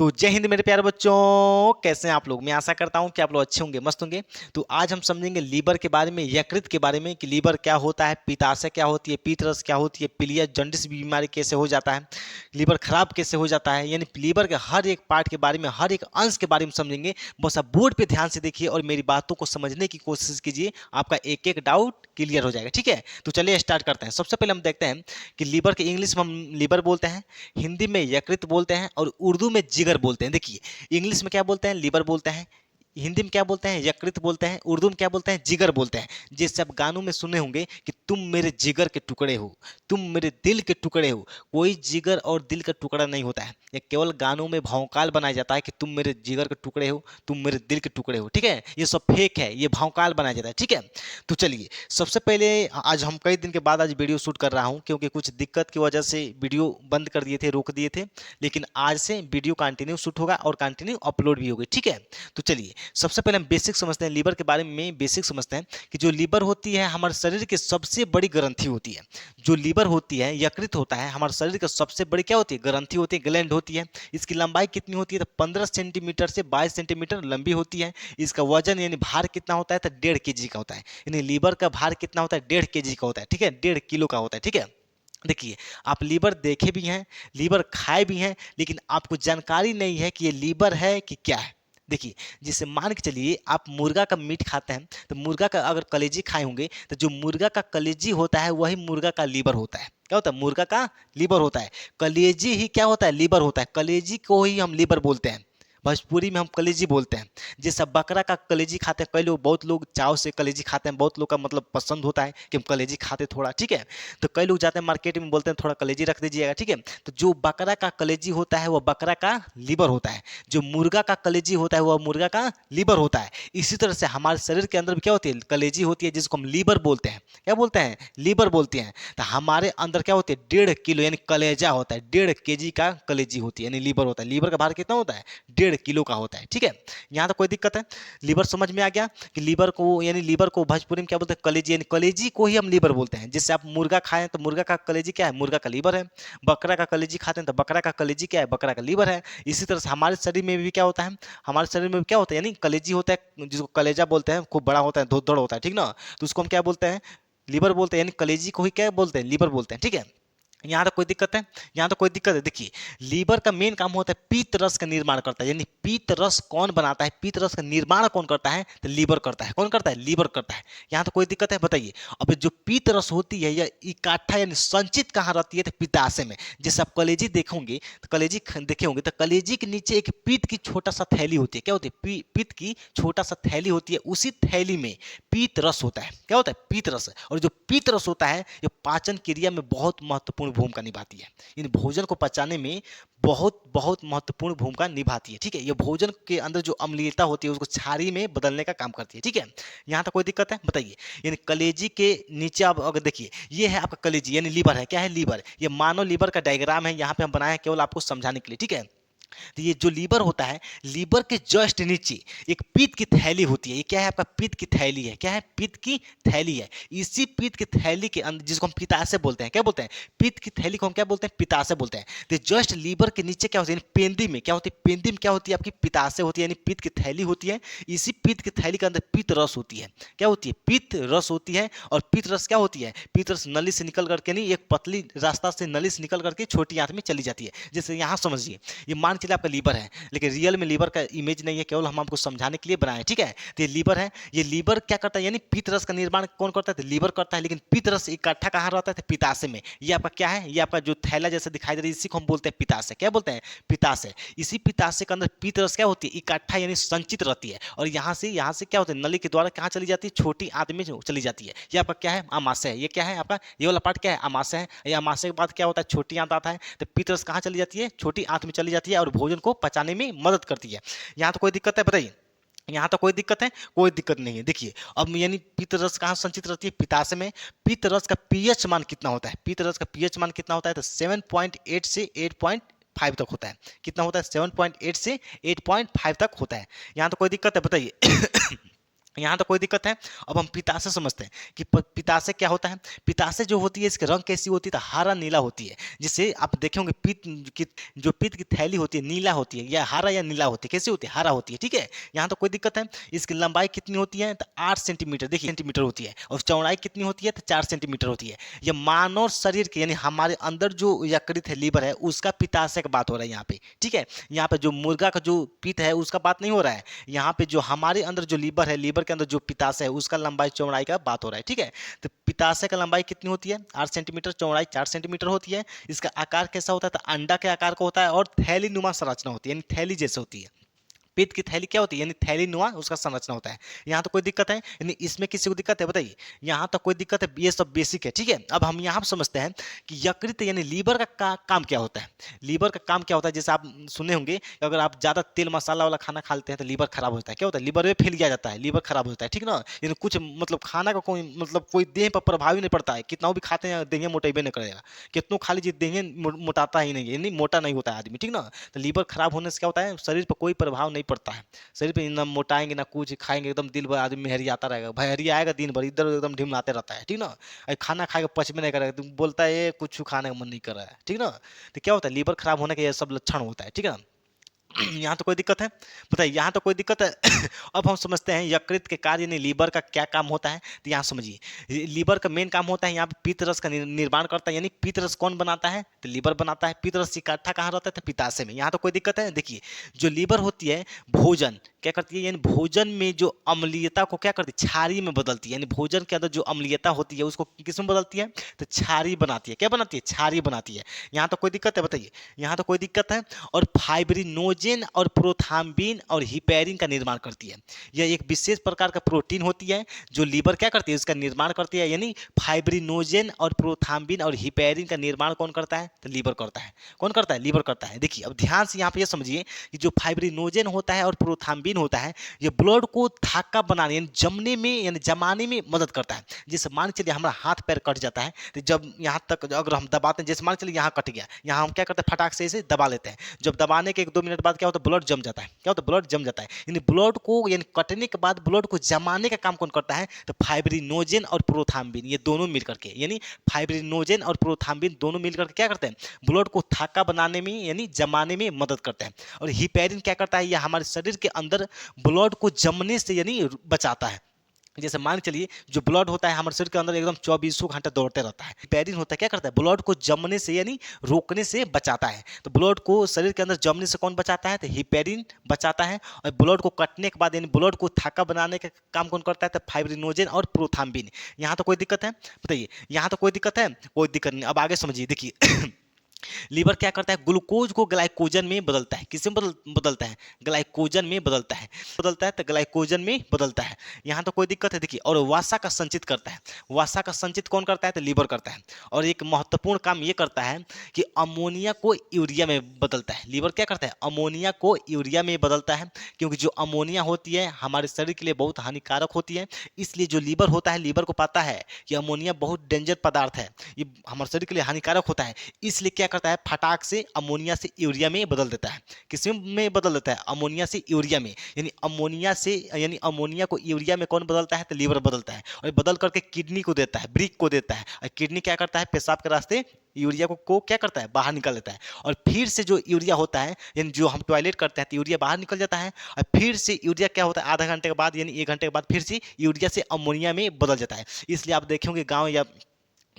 तो जय हिंद मेरे प्यारे बच्चों, कैसे हैं आप लोग। मैं आशा करता हूं कि आप लोग अच्छे होंगे, मस्त होंगे। तो आज हम समझेंगे लीवर के बारे में, यकृत के बारे में कि लीवर क्या होता है, पित्ताशय क्या होती है, पीतरस क्या होती है, पीलिया जॉन्डिस बीमारी कैसे हो जाता है, लीवर खराब कैसे हो जाता है। यानी लीवर के हर एक पार्ट के बारे में, हर एक अंश के बारे में समझेंगे। बस आप बोर्ड पे ध्यान से देखिए और मेरी बातों को समझने की कोशिश कीजिए, आपका एक एक डाउट क्लियर हो जाएगा। ठीक है, तो चलिए स्टार्ट करते हैं। सबसे पहले हम देखते हैं कि लीवर के इंग्लिश में हम लीवर बोलते हैं, हिंदी में यकृत बोलते हैं और उर्दू में जिगर बोलते हैं। देखिए, इंग्लिश में क्या बोलते हैं, लीवर बोलते हैं, हिंदी में क्या बोलते हैं, यकृत बोलते हैं, उर्दू में क्या बोलते हैं, जिगर बोलते हैं। जैसे आप गानों में सुने होंगे कि तुम मेरे जिगर के टुकड़े हो, तुम मेरे दिल के टुकड़े हो। कोई जिगर और दिल का टुकड़ा नहीं होता है, ये केवल गानों में भौकाल बनाया जाता है कि तुम मेरे जिगर के टुकड़े हो, तुम मेरे दिल के टुकड़े हो। ठीक है, ये सब फेक है, ये भौकाल बनाया जाता है। ठीक है, तो चलिए सबसे पहले, आज हम कई दिन के बाद आज वीडियो शूट कर रहा हूं, क्योंकि कुछ दिक्कत की वजह से वीडियो बंद कर दिए थे, रोक दिए थे। लेकिन आज से वीडियो कंटिन्यू शूट होगा और कंटिन्यू अपलोड भी होगी। ठीक है, तो चलिए सबसे पहले हम बेसिक समझते हैं, लीवर के बारे में बेसिक समझते हैं कि जो लीवर होती है हमारे शरीर की सबसे बड़ी ग्रंथि होती है। जो लीवर होती है, यकृत होता है, हमारे शरीर की सबसे बड़ी क्या होती है, ग्रंथि होती है, ग्लैंड होती है। इसकी लंबाई कितनी होती है, तो 15 सेंटीमीटर से 22 सेंटीमीटर लंबी होती है। इसका वजन यानी भार कितना होता है, तो 1.5 केजी का होता है। यानी लीवर का भार कितना होता है, 1.5 केजी का होता है। ठीक है, 1.5 किलो का होता है। ठीक है, देखिए, आप लीवर देखे भी हैं, लीवर खाए भी हैं, लेकिन आपको जानकारी नहीं है कि ये लीवर है कि क्या है। देखिए, जैसे मान के चलिए आप मुर्गा का मीट खाते हैं, तो मुर्गा का अगर कलेजी खाए होंगे, तो जो मुर्गा का कलेजी होता है वही मुर्गा का लीवर होता है। क्या होता है, मुर्गा का लीवर होता है। कलेजी ही क्या होता है, लीवर होता है। कलेजी को ही हम लीवर बोलते हैं, भोजपुरी में हम कलेजी बोलते हैं। जैसे बकरा का कलेजी खाते हैं, कई लोग, बहुत लोग चाव से कलेजी खाते हैं, बहुत लोग का मतलब पसंद होता है कि हम कलेजी खाते थोड़ा। ठीक है, तो कई लोग जाते हैं मार्केट में, बोलते हैं थोड़ा कलेजी रख दीजिएगा। ठीक है, तो जो बकरा का कलेजी होता है वह बकरा का लीवर होता है, जो मुर्गा का कलेजी होता है वह मुर्गा का लीवर होता है। इसी तरह से हमारे शरीर के अंदर भी क्या होती है, कलेजी होती है, जिसको हम लीवर बोलते हैं। क्या बोलते हैं, लीवर बोलते हैं। तो हमारे अंदर क्या होती है, 1.5 किलो यानी कलेजा होता है, 1.5 केजी का कलेजी होती है, यानी लीवर होता है। लीवर का भार कितना होता है, 1.5 किलो का होता है। ठीक है, यहाँ तो कोई दिक्कत है, लीवर समझ में आ गया कि लीवर को, यानी लीवर को भोजपुरी में क्या बोलते हैं, कलेजी, यानी कलेजी को ही हम लीवर बोलते हैं। जैसे आप मुर्गा खाएं तो मुर्गा का कलेजी क्या है, मुर्गा का लीवर है। बकरा का कलेजी खाते हैं तो बकरा का कलेजी क्या है, बकरा का लीवर है। इसी तरह से हमारे शरीर में भी क्या होता है, हमारे शरीर में भी क्या होता है, यानी कलेजी होता है, जिसको कलेजा बोलते हैं, खूब बड़ा होता है, धड़ होता है। ठीक ना, तो उसको हम क्या बोलते हैं, लीवर बोलते हैं। यानी कलेजी को ही क्या बोलते हैं, लीवर बोलते हैं। ठीक है, यहाँ तो कोई दिक्कत है, यहाँ तो कोई दिक्कत है। देखिए, लीवर का मेन काम होता है पीत रस का निर्माण करता है। यानी पीत रस कौन बनाता है, पीत रस का निर्माण कौन करता है, तो लीवर करता है। कौन करता है, लीवर करता है। यहाँ तो कोई दिक्कत है, बताइए। अब जो पीत रस होती है यह इकट्ठा यानी संचित कहाँ रहती है, तो पित्ताशय में। जैसे आप कलेजी देखोगे, तो कलेजी देखे होंगे, तो कलेजी के नीचे एक पीत की छोटा सा थैली होती है। क्या होती है, पीत की छोटा सा थैली होती है। उसी थैली में पीत रस होता है। क्या होता है, पीत रस। और जो पीत रस होता है, ये पाचन क्रिया में बहुत महत्वपूर्ण भूमिका निभाती है। इन भोजन को पचाने में बहुत बहुत महत्वपूर्ण भूमिका निभाती है। ठीक है, ये भोजन के अंदर जो अम्लीयता होती है उसको क्षारीय में बदलने का काम करती है। ठीक है, यहाँ तक कोई दिक्कत है, बताइए। यानी कलेजी के नीचे आप अगर देखिए, ये है आपका कलेजी, यानी लीवर है। क्या है, लीवर। ये मानव लीवर का डायग्राम है, यहाँ पे हम बनाए हैं केवल आपको समझाने के लिए। ठीक है, तो ये जो लीवर होता है, लीवर के जस्ट नीचे एक पीत की थैली होती है। ये क्या है, आपका पीत की थैली है। क्या है, पीत की थैली है। इसी पीत की थैली के अंदर, जिसको हम पित्ताशय बोलते हैं, क्या बोलते हैं, पीत की थैली को हम क्या बोलते हैं, पित्ताशय बोलते हैं। तो जस्ट लीवर के नीचे क्या होती है, पेंदी में क्या होती है, पेंदी में क्या होती है, आपकी पित्ताशय होती है, यानी पीत की थैली होती है। इसी पीत की थैली के अंदर पीत रस होती है। क्या होती है, पीत रस होती है। और पीत रस क्या होती है, पीत रस नली से निकल करके नहीं, एक पतली रास्ता से नली से निकल करके छोटी आंत में चली जाती है। जैसे यहाँ समझिए, ये मान चलिए आपका लीवर है, लेकिन रियल में लीवर का इमेज नहीं है, केवल हम आपको समझाने के लिए बनाए। ठीक है, तो ये लीवर है। ये लीवर क्या करता है, यानी पीत रस का निर्माण कौन करता है, तो लीवर करता है। लेकिन पीत रस इकट्ठा कहाँ रहता है, तो पित्ताशय में। ये आपका क्या है, ये आपका जो थैला जैसे दिखाई दे रही है, इसी को हम बोलते हैं पित्ताशय। क्या बोलते हैं, पित्ताशय। इसी पित्ताशय के अंदर पीत रस क्या होती है, इकट्ठा यानी संचित रहती है। और यहाँ से क्या होता है, नली के द्वारा कहाँ चली जाती है, छोटी आंत में चली जाती है। ये आपका क्या है, आमाशय है। ये क्या है आपका, ये वाला पार्ट क्या है, आमाशय है। ये आमाशय के बाद क्या होता है, छोटी आंत आता है। तो पीत रस कहाँ चली जाती है, छोटी आंत में चली जाती है और भोजन को पचाने में मदद करती है। यहाँ तो कोई दिक्कत है, बताइए। यहाँ तो कोई दिक्कत है, कोई दिक्कत नहीं है। देखिए, अब यानी पित्त रस कहाँ संचित रहती है, पित्ताशय में। पित्त रस का पीएच मान कितना होता है, पित्त रस का पीएच मान कितना होता है, तो 7.8 से 8.5 तक होता है। कितना होता है, 7.8 से 8.5 तक होता है। यहाँ तो कोई दिक्कत है, बताइए। यहाँ तो कोई दिक्कत है। अब हम पित्ताशय समझते हैं कि पित्ताशय क्या होता है। पित्ताशय जो होती है इसके रंग कैसी होती है, तो हरा नीला होती है। जिससे आप देखेंगे पित्त की जो पित्त की थैली होती है नीला होती है, या हरा या नीला होती है, कैसी होती है, हरा होती है, ठीक है। यहाँ तो कोई दिक्कत है। इसकी लंबाई कितनी होती है, तो 8 सेंटीमीटर, देखिए सेंटीमीटर होती है, और चौड़ाई कितनी होती है, तो 4 सेंटीमीटर होती है। ये मानव शरीर के यानी हमारे अंदर जो यकृत है, लीवर है, उसका पित्ताशय का बात हो रहा है यहाँ पे, ठीक है। यहाँ पे जो मुर्गा का जो पित्त है उसका बात नहीं हो रहा है। यहाँ पे जो हमारे अंदर जो लीवर है, लीवर के अंदर जो पित्ताशय है उसका लंबाई चौड़ाई का बात हो रहा है, ठीक है। तो पित्ताशय का लंबाई कितनी होती है, 8 सेंटीमीटर, चौड़ाई 4 सेंटीमीटर होती है। इसका आकार कैसा होता है, तो अंडा के आकार का होता है, और थैली नुमा संरचना होती है, यानी थैली जैसे होती है। पित्त की थैली क्या होती है, यानी थैली नुमा उसका संरचना होता है। यहाँ तो कोई दिक्कत है, यानी इसमें किसी को दिक्कत है बताइए। यहाँ तो कोई दिक्कत है, ये सब बेसिक है, ठीक है। अब हम यहाँ समझते हैं कि यकृत यानी लीवर का काम क्या होता है। लीवर का काम क्या होता है, जैसे आप सुने होंगे कि अगर आप ज़्यादा तेल मसाला वाला खाना खा लेते हैं तो लीवर खराब होता है। क्या होता है, लीवर में फैल गया जाता है, लीवर खराब होता है, ठीक ना। यानी कुछ मतलब खाना का कोई मतलब कोई देह पर प्रभाव ही नहीं पड़ता है, कितना भी खाते हैं देह मोटेबे नहीं करेगा, कितनों खा लीजिए देह मोटाता ही नहीं है, यानी मोटा नहीं होता है आदमी, ठीक ना। तो लीवर खराब होने से क्या होता है, शरीर पर कोई प्रभाव नहीं पड़ता है। शरीर पे ना मोटाएंगे ना कुछ खाएंगे, एकदम दिन भर आदमी मेहरी आता रहेगा, भैरी आएगा दिन भर इधर एकदम ढिमलाते रहता है, ठीक ना। खाना खाएगा पच में नहीं करेगा, तुम बोलता है ये कुछ खाने का मन नहीं कर रहा है, ठीक ना। तो क्या होता है, लीवर खराब होने के ये सब लक्षण होता है, ठीक है। यहाँ तो कोई दिक्कत है, बताइए यहाँ तो कोई दिक्कत है। अब हम समझते हैं यकृत के कार्य यानी लीवर का क्या काम होता है। तो यहाँ समझिए, लीवर का मेन काम होता है यहाँ पे पित्त रस का निर्माण करता है, यानी पित्त रस कौन बनाता है, तो लीवर बनाता है। पित्त रस इकट्ठा कहाँ रहता है, तो पित्ताशय में। यहाँ तो कोई दिक्कत है। देखिए जो लीवर होती है भोजन क्या करती है, यानी भोजन में जो अम्लीयता को क्या करती है, क्षारीय में बदलती है। यानी भोजन के अंदर जो अम्लीयता होती है उसको किस में बदलती है, तो क्षारीय बनाती है। क्या बनाती है, क्षारीय बनाती है। यहाँ तो कोई दिक्कत है बताइए, यहाँ तो कोई दिक्कत है। और फाइब्रिनोजेन और प्रोथाम्बिन और हिपैरिन का निर्माण करती है। यह एक विशेष प्रकार का प्रोटीन होती है जो लीवर क्या करती है, उसका निर्माण करती है। यानी फाइब्रिनोजेन और प्रोथाम्बिन और हिपैरिन का निर्माण कौन करता है, तो लीवर करता है। कौन करता है, लीवर करता है। देखिए अब ध्यान से यहाँ पे ये समझिए कि जो फाइब्रिनोजेन होता है और प्रोथाम्बिन होता है, ये ब्लड को थाका बनाने यानी जमने में यानी जमाने में मदद करता है। जैसे मान चलिए हमारा हाथ पैर कट जाता है, तो जब यहाँ तक अगर हम दबाते हैं, जैसे मान चलिए यहाँ कट गया, यहाँ हम क्या करते हैं, फटाक से इसे दबा लेते हैं। जब दबाने के 1-2 मिनट बाद क्या होता है, ब्लड जम जाता है। क्या होता है, ब्लड जम जाता है। यानी ब्लड को यानी कटने के बाद ब्लड को जमाने का काम कौन करता है, तो फाइब्रिनोजेन और प्रोथाम्बिन, ये दोनों मिल करके, यानी फाइब्रिनोजेन और प्रोथाम्बिन दोनों मिल करके क्या करते हैं, ब्लड को थाका बनाने में यानी जमाने में मदद करते हैं। और हिपैरिन क्या करता है, यह हमारे शरीर के अंदर ब्लड को जमने से यानी बचाता है। जैसे मान के चलिए जो ब्लड होता है हमारे शरीर के अंदर एकदम 24 घंटा दौड़ते रहता है। हिपैरिन होता है क्या करता है, ब्लड को जमने से यानी रोकने से बचाता है। तो ब्लड को शरीर के अंदर जमने से कौन बचाता है, तो हिपैरिन बचाता है। और ब्लड को कटने के बाद यानी ब्लड को थाका बनाने का काम कौन करता है, तो फाइब्रिनोजेन और प्रोथाम्बिन। यहाँ तो कोई दिक्कत है बताइए, यहाँ तो कोई दिक्कत है, कोई दिक्कत नहीं। अब आगे समझिए, देखिए लीवर क्या करता है, ग्लूकोज को ग्लाइकोजन में बदलता है। किसमें बदलता है, ग्लाइकोजन में बदलता है। बदलता है तो ग्लाइकोजन में बदलता है। यहाँ तो कोई दिक्कत है। देखिए और वसा का संचित करता है। वसा का संचित कौन करता है, तो लीवर करता है। और एक महत्वपूर्ण काम ये करता है कि अमोनिया को यूरिया में बदलता है। लीवर क्या करता है, अमोनिया को यूरिया में बदलता है। क्योंकि जो अमोनिया होती है हमारे शरीर के लिए बहुत हानिकारक होती है। इसलिए जो लीवर होता है, लीवर को पता है कि अमोनिया बहुत डेंजर पदार्थ है, ये हमारे शरीर के लिए हानिकारक होता है। इसलिए क्या करता है, फटाक से अमोनिया से यूरिया में बदल देता है। किस में बदल देता है, अमोनिया से यूरिया में। यानी अमोनिया से यानी अमोनिया को यूरिया में कौन बदलता है, तो लीवर बदलता है। और बदल करके किडनी को देता है, ब्रिक को देता है। और किडनी क्या करता है, पेशाब के रास्ते यूरिया को क्या करता है, बाहर निकाल देता है। और फिर से जो यूरिया होता है यानी जो हम टॉयलेट करते हैं तो यूरिया बाहर निकल जाता है। और फिर से यूरिया क्या होता है, आधा घंटे के बाद यानी 1 घंटे के बाद फिर से यूरिया से अमोनिया में बदल जाता है। इसलिए आप देखेंगे गाँव या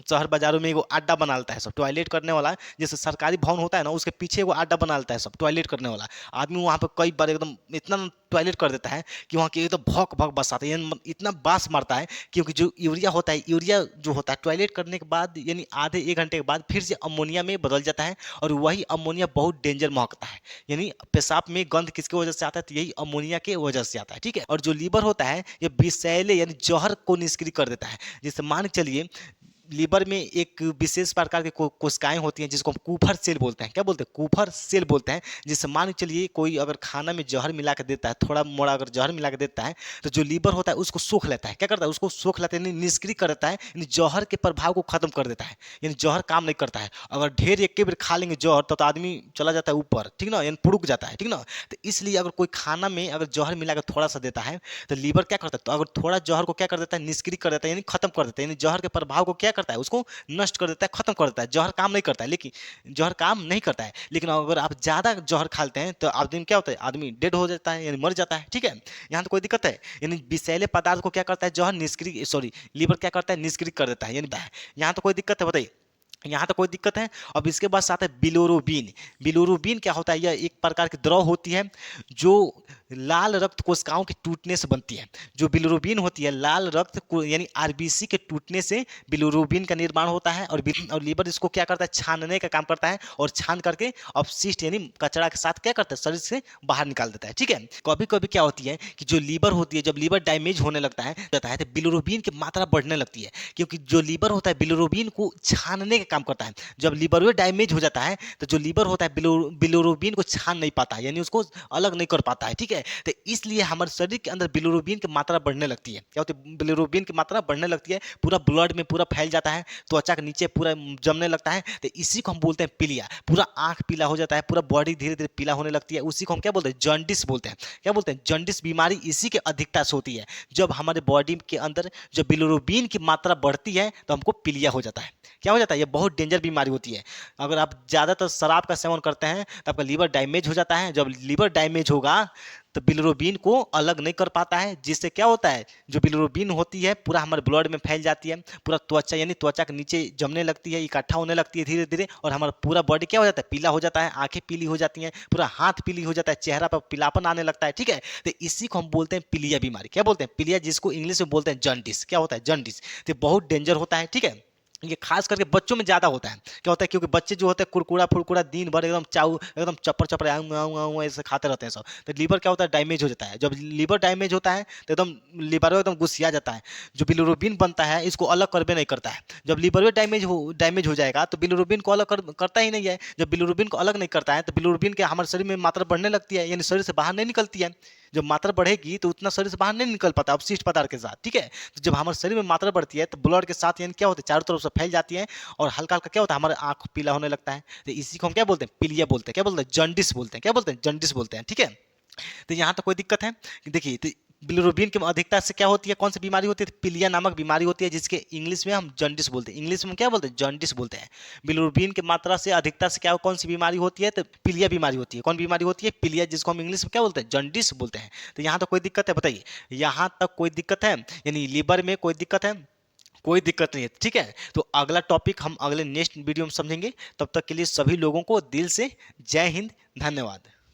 शहर बाजारों में एगो अड्डा बना लेता है सब टॉयलेट करने वाला। जैसे सरकारी भवन होता है ना, उसके पीछे एगो अड्डा बना लेता है सब टॉयलेट करने वाला। आदमी वहाँ पे कई बार एकदम इतना टॉयलेट कर देता है कि वहाँ की एकदम भौक भौक बस आता है, यानी इतना बास मारता है। क्योंकि जो यूरिया होता है, यूरिया जो होता है टॉयलेट करने के बाद यानी आधे 1 घंटे के बाद फिर से अमोनिया में बदल जाता है। और वही अमोनिया बहुत डेंजर महकता है। यानी पेशाब में गंध किसकी वजह से आता है, तो यही अमोनिया के वजह से आता है, ठीक है। और जो लीवर होता है ये विषैले यानी जहर को निष्क्रिय कर देता है। जैसे मान के चलिए लीवर में एक विशेष प्रकार की कोशिकाएं होती हैं जिसको हम कूफर सेल बोलते हैं। क्या बोलते हैं? कूफर सेल बोलते हैं। जिससे मान के चलिए कोई अगर खाना में जहर मिला के देता है, थोड़ा मोड़ा अगर जहर मिला के देता है, तो जो लीवर होता है उसको सोख लेता है। क्या करता है? उसको सोख लेता है, यानी निष्क्रिय कर देता है, यानी जहर के प्रभाव को खत्म कर देता है, यानी जहर काम नहीं करता है। अगर ढेर एक बार खा लेंगे जहर तो आदमी चला जाता है ऊपर, ठीक ना, यानी पुड़क जाता है, ठीक ना। तो इसलिए अगर कोई खाना में अगर जहर मिला के थोड़ा सा देता है तो लीवर क्या करता है? तो अगर थोड़ा जहर को क्या कर देता है? निष्क्रिय कर देता है, यानी खत्म कर देता है, यानी जहर के प्रभाव को क्या करता है? उसको नष्ट कर देता है, खत्म कर देता है। जहर काम नहीं करता है, लेकिन जहर काम नहीं करता है, लेकिन अगर आप ज़्यादा जहर खाते हैं तो आदमी क्या होता है? आदमी डेड हो जाता है, यानी मर जाता है, ठीक है। यहाँ तो कोई दिक्कत है? यानी विषैले पदार्थ को क्या करता है? जहर निष्क्रिय, सॉरी, लीवर क्या करता है? निष्क्रिय कर देता है, यानी यहाँ तो कोई दिक्कत है? बताइए, यहाँ तो कोई दिक्कत है। अब इसके बाद आता है बिलोरुबिन। बिलोरुबिन क्या होता है? यह एक प्रकार की द्रव होती है जो लाल रक्त कोशिकाओं के टूटने से बनती है। जो बिलोरुबिन होती है, लाल रक्त यानी आरबीसी के टूटने से बिलोरुबिन का निर्माण होता है, और लीवर इसको क्या करता है? छानने का काम करता है, और छान करके अपशिष्ट यानी कचरा के साथ क्या करता है? शरीर से बाहर निकाल देता है, ठीक है। कभी कभी क्या होती है कि जो लीवर होती है, जब लीवर डैमेज होने लगता है तो बिलोरुबिन की मात्रा बढ़ने लगती है, क्योंकि जो लीवर होता है बिलोरुबिन को छानने का काम करता है। जब लीवर में डैमेज हो जाता है तो जो लीवर होता है बिलोरुबिन को छान नहीं पाता है, यानी उसको अलग नहीं कर पाता है, ठीक है। तो इसलिए हमारे शरीर के अंदर बिलोरुबिन की मात्रा बढ़ने लगती है। क्या होती है? बिलोरुबिन की मात्रा बढ़ने लगती है, पूरा ब्लड में पूरा फैल जाता है, त्वचा के नीचे पूरा जमने लगता है। तो इसी को हम बोलते हैं पीलिया। पूरा आंख पीला हो जाता है, पूरा बॉडी धीरे धीरे पीला होने लगती है। उसी को हम क्या बोलते हैं? जॉन्डिस बोलते हैं। क्या बोलते हैं? जॉन्डिस बीमारी इसी के अधिकता से होती है। जब हमारे बॉडी के अंदर जब बिलोरुबिन की मात्रा बढ़ती है तो हमको पीलिया हो जाता है। क्या हो जाता है? ये बहुत डेंजर बीमारी होती है। अगर आप ज़्यादातर शराब का सेवन करते हैं तो आपका लीवर डैमेज हो जाता है। जब लीवर डैमेज होगा तो बिलिरुबिन को अलग नहीं कर पाता है, जिससे क्या होता है? जो बिलिरुबिन होती है पूरा हमारे ब्लड में फैल जाती है, पूरा त्वचा यानी त्वचा के नीचे जमने लगती है, इकट्ठा होने लगती है धीरे धीरे, और हमारा पूरा बॉडी क्या हो जाता है? पीला हो जाता है, आंखें पीली हो जाती हैं, पूरा हाथ पीली हो जाता है, चेहरा पर पीलापन आने लगता है, ठीक है। तो इसी को हम बोलते हैं पीलिया बीमारी। क्या बोलते हैं? पीलिया, जिसको इंग्लिश में बोलते हैं जॉन्डिस। क्या होता है? जॉन्डिस। तो बहुत डेंजर होता है, ठीक है। ये खास करके बच्चों में ज़्यादा होता है। क्या होता है? क्योंकि बच्चे जो होते हैं कुरकुरा फुरकुरा दिन भर एकदम चाऊ एकदम चप्पर चप्पर आऊँ आऊँ आऊँ ऐसे खाते रहते हैं सब, तो लीवर क्या होता है? डैमेज हो जाता है। जब लीवर डैमेज होता है तो एकदम लीवर एकदम गुस्सिया जाता है। जो बिलिरुबिन बनता है इसको अलग करबे नहीं करता है। जब लीवर डैमेज हो जाएगा तो बिलिरुबिन को अलग करता ही नहीं है। जब बिलिरुबिन को अलग नहीं करता है तो बिलिरुबिन के हमारे शरीर में मात्रा बढ़ने लगती है, यानी शरीर से बाहर नहीं निकलती है। जब मात्रा बढ़ेगी तो उतना शरीर से बाहर नहीं निकल पाता अपशिष्ट पदार्थ के साथ, ठीक है। तो जब हमारे शरीर में मात्रा बढ़ती है तो ब्लड के साथ यानी क्या होता है? चारों तरफ से फैल जाती है, और हल्का हल्का क्या होता है? हमारे आंख पीला होने लगता है। तो इसी को हम क्या बोलते हैं? पीलिया बोलते हैं। क्या बोलते हैं? जॉन्डिस बोलते हैं। क्या बोलते हैं? जॉन्डिस बोलते हैं, ठीक है। तो यहाँ तो कोई दिक्कत है? देखिए, तो बिलिरुबिन की अधिकता से क्या होती है? कौन सी बीमारी होती है? तो पीलिया नामक बीमारी होती है, जिसके इंग्लिश में हम जॉन्डिस बोलते हैं। इंग्लिश में हम क्या बोलते हैं? जॉन्डिस बोलते हैं। बिलिरुबिन की मात्रा से अधिकता से क्या कौन सी बीमारी होती है? तो पीलिया बीमारी होती है। कौन बीमारी होती है? पीलिया, जिसको हम इंग्लिश में क्या बोलते हैं? जॉन्डिस बोलते हैं। तो यहाँ तो कोई दिक्कत है? बताइए, यहाँ तक कोई दिक्कत है? यानी लीवर में कोई दिक्कत है? कोई दिक्कत नहीं है, ठीक है। तो अगला टॉपिक हम अगले नेक्स्ट वीडियो में समझेंगे। तब तक के लिए सभी लोगों को दिल से जय हिंद, धन्यवाद।